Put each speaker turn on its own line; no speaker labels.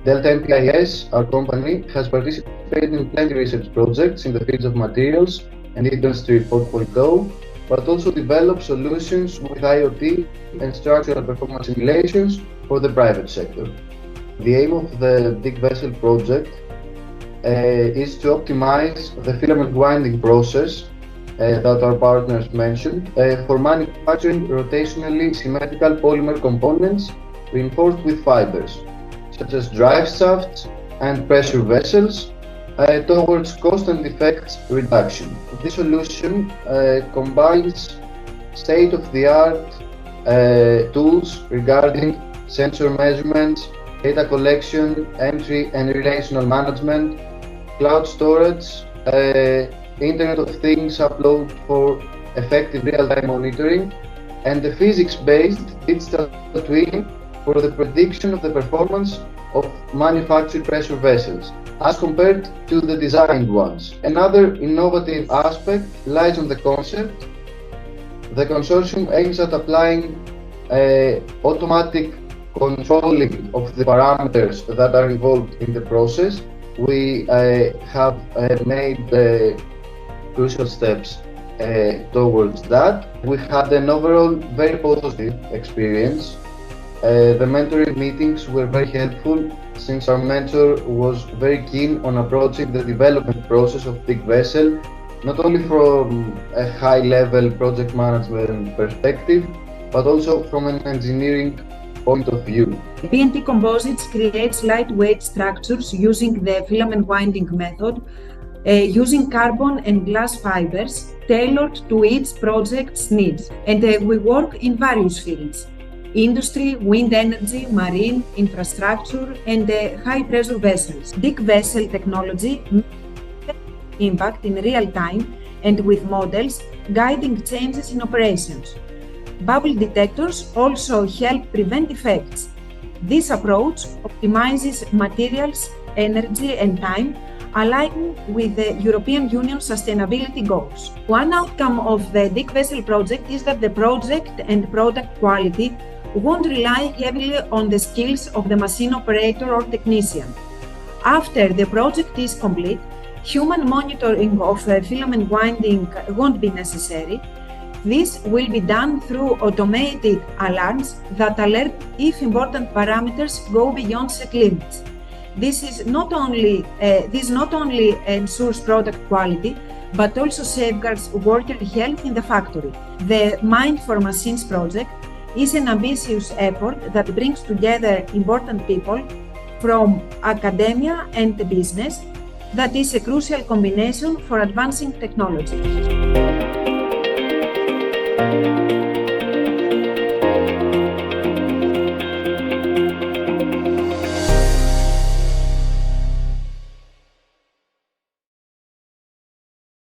Delta MPIS, our company, has participated in plenty research projects in the fields of materials and Industry 4.0, but also developed solutions with IoT and structural performance simulations for the private sector. The aim of the Big Vessel project is to optimize the filament winding process that our partners mentioned for manufacturing rotationally symmetrical polymer components reinforced with fibers, such as drive shafts and pressure vessels, towards cost and defects reduction. This solution combines state-of-the-art tools regarding sensor measurements, data collection, entry and relational management, cloud storage, Internet of Things upload for effective real-time monitoring, and the physics-based digital twin for the prediction of the performance of manufactured pressure vessels as compared to the designed ones. Another innovative aspect lies on the concept. The consortium aims at applying automatic controlling of the parameters that are involved in the process. We have made crucial steps towards that. We had an overall very positive experience. The mentoring meetings were very helpful since our mentor was very keen on approaching the development process of Big Vessel, not only from a high-level project management perspective, but also from an engineering point of view.
PNT Composites creates lightweight structures using the filament winding method, using carbon and glass fibers tailored to each project's needs. And we work in various fields: industry, wind energy, marine, infrastructure, and high-pressure vessels. Big Vessel technology impact in real time and with models guiding changes in operations. Bubble detectors also help prevent defects. This approach optimizes materials, energy, and time, aligning with the European Union sustainability goals. One outcome of the Big Vessel project is that the project and product quality won't rely heavily on the skills of the machine operator or technician. After the project is complete, human monitoring of filament winding won't be necessary. This will be done through automated alarms that alert if important parameters go beyond set limits. This not only ensures product quality, but also safeguards worker health in the factory. The Mind for Machines project is an ambitious effort that brings together important people from academia and business that is a crucial combination for advancing technology.